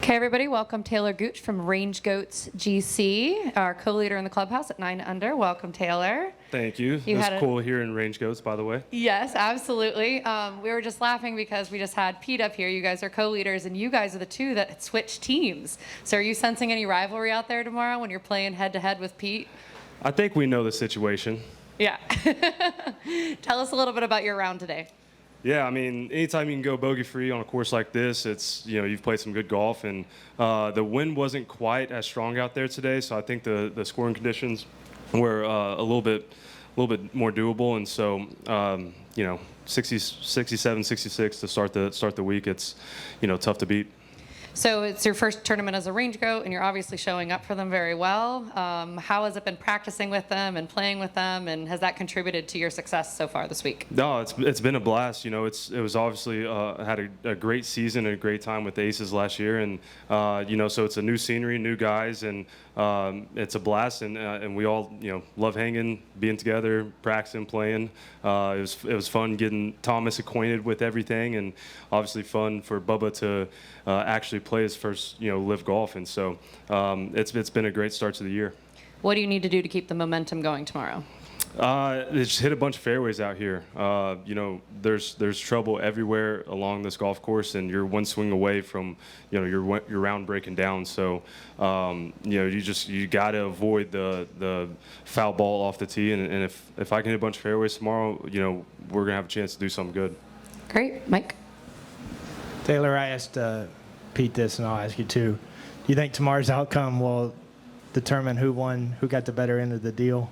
Okay, everybody, welcome Talor Gooch from Range Goats GC, our co-leader in the clubhouse at 9 under. Welcome, Talor. Thank you. It's cool here in Range Goats, by the way. Yes, absolutely. We were just laughing because we just had Pete up here. You guys are co-leaders, and you guys are the two that switched teams. So are you sensing any rivalry out there tomorrow when you're playing head-to-head with Pete? I think we know the situation. Yeah. Tell us a little bit about your round today. Yeah, I mean, anytime you can go bogey-free on a course like this, it's, you know, you've played some good golf, and the wind wasn't quite as strong out there today, so I think the scoring conditions were a little bit more doable, and so you know, 67, 66 to start the week. It's, you know, tough to beat. So it's your first tournament as a range goat, and you're obviously showing up for them very well. How has it been practicing with them and playing with them, and has that contributed to your success so far this week? No, it's been a blast. You know, it was obviously had a great season and a great time with the Aces last year, and you know, so it's a new scenery, new guys, and it's a blast, and we all, you know, love hanging, being together, practicing, playing. It was fun getting Thomas acquainted with everything, and obviously fun for Bubba to actually play his first, you know, LIV Golf, and so it's been a great start to the year. What do you need to do to keep the momentum going tomorrow? Just hit a bunch of fairways out here. You know, there's trouble everywhere along this golf course, and you're one swing away from, you know, your round breaking down. So, you know, you got to avoid the foul ball off the tee, and if I can hit a bunch of fairways tomorrow, you know, we're gonna have a chance to do something good. Great, Mike. Talor, I asked Pete this, and I'll ask you too. Do you think tomorrow's outcome will determine who won, who got the better end of the deal?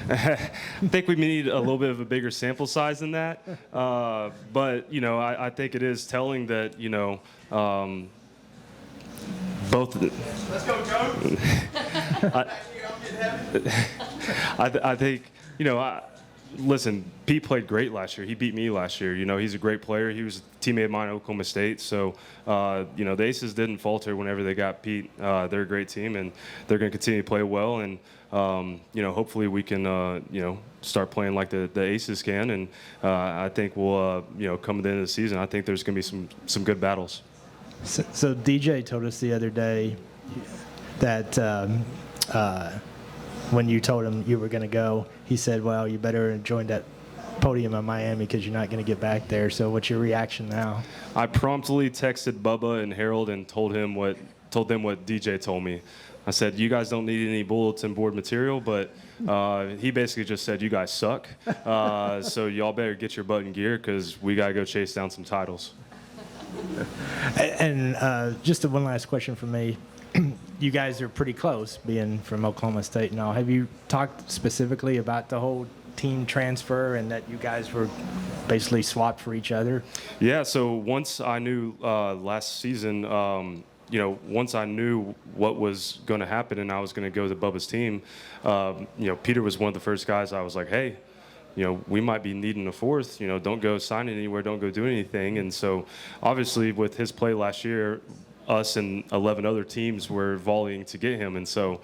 I think we need a little bit of a bigger sample size than that, but you know, I think it is telling that, you know, both. Let's go, Joe. I think, you know, listen, Pete played great last year. He beat me last year. You know, he's a great player. He was a teammate of mine at Oklahoma State. So, you know, the Aces didn't falter whenever they got Pete. They're a great team, and they're going to continue to play well. And, you know, hopefully we can, you know, start playing like the Aces can. And I think we'll, you know, come to the end of the season, I think there's going to be some good battles. So DJ told us the other day that when you told him you were going to go, he said, well, you better join that podium in Miami because you're not going to get back there. So what's your reaction now? I promptly texted Bubba and Harold and told them what DJ told me. I said, you guys don't need any bulletin board material, but he basically just said, you guys suck. So y'all better get your butt in gear because we got to go chase down some titles. And just one last question from me. You guys are pretty close, being from Oklahoma State and all. Have you talked specifically about the whole team transfer and that you guys were basically swapped for each other? Yeah, so once I knew last season, you know, once I knew what was going to happen and I was going to go to Bubba's team, you know, Peter was one of the first guys I was like, hey, you know, we might be needing a fourth, you know, don't go signing anywhere, don't go doing anything. And so obviously with his play last year, us and 11 other teams were volleying to get him. And so,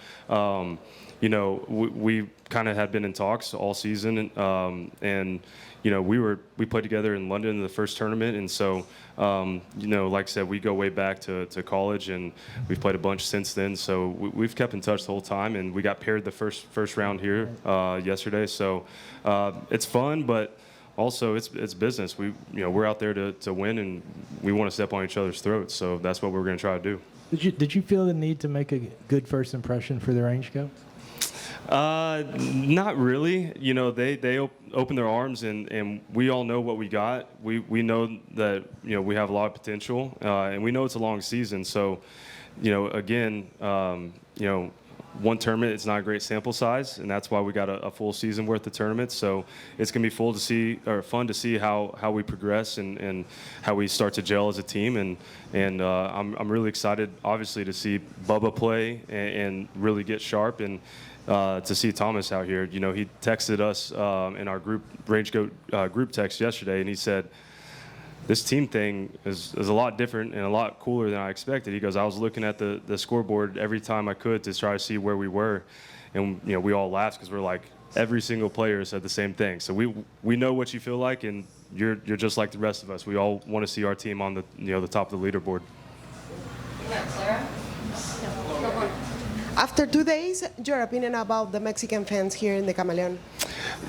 you know, we kind of had been in talks all season. And you know, we played together in London in the first tournament. And so, you know, like I said, we go way back to college, and we've played a bunch since then. So we've kept in touch the whole time, and we got paired the first round here yesterday. So it's fun, but also it's business. We're out there to win, and we want to step on each other's throats. So that's what we're going to try to do. Did you feel the need to make a good first impression for the Range Goats? Not really. You know, they open their arms, and we all know what we got. We know that, you know, we have a lot of potential, and we know it's a long season. So, you know, again, you know, one tournament, it's not a great sample size, and that's why we got a full season worth of tournaments. So it's gonna be fun to see how we progress and how we start to gel as a team. And I'm really excited, obviously, to see Bubba play and really get sharp, and to see Thomas out here. You know, he texted us in our Range Goat group text yesterday, and he said, this team thing is a lot different and a lot cooler than I expected. He goes, I was looking at the scoreboard every time I could to try to see where we were. And, you know, we all laughed because we're like, every single player said the same thing. So we know what you feel like, and you're just like the rest of us. We all want to see our team on the top of the leaderboard. After 2 days, your opinion about the Mexican fans here in the Camaleon?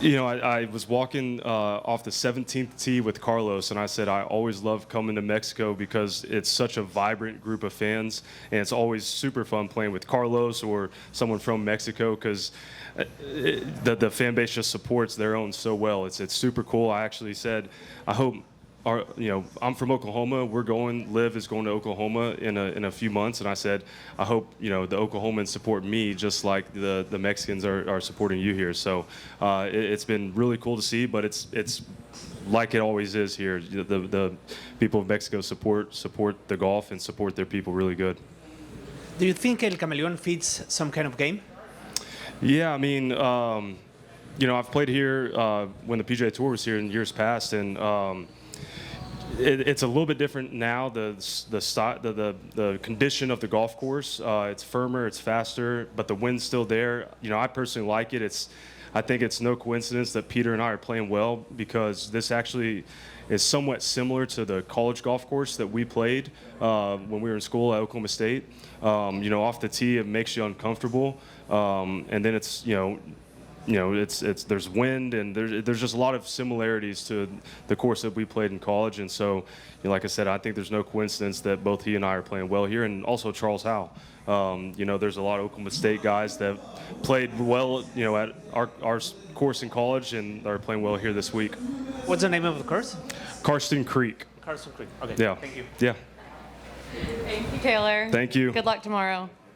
You know, I was walking off the 17th tee with Carlos, and I said I always love coming to Mexico because it's such a vibrant group of fans, and it's always super fun playing with Carlos or someone from Mexico because the fan base just supports their own so well. It's super cool. I actually said, I hope. I'm from Oklahoma. LIV is going to Oklahoma in a few months, and I said, I hope the Oklahomans support me just like the Mexicans are supporting you here. So it's been really cool to see, but it's like it always is here. The people of Mexico support the golf and support their people really good. Do you think El Camaleon fits some kind of game? Yeah, I mean, I've played here when the PGA Tour was here in years past, and it's a little bit different now. The condition of the golf course, it's firmer, it's faster, but the wind's still there. I personally like it. I think it's no coincidence that Peter and I are playing well because this actually is somewhat similar to the college golf course that we played when we were in school at Oklahoma State. Off the tee, it makes you uncomfortable, and then it's there's wind and there's just a lot of similarities to the course that we played in college, and so like I said, I think there's no coincidence that both he and I are playing well here, and also Charles Howe. There's a lot of Oklahoma State guys that played well, at our course in college and are playing well here this week. What's the name of the course? Karsten Creek. Karsten Creek. Okay. Yeah. Thank you. Yeah. Thank you, Taylor. Thank you. Good luck tomorrow.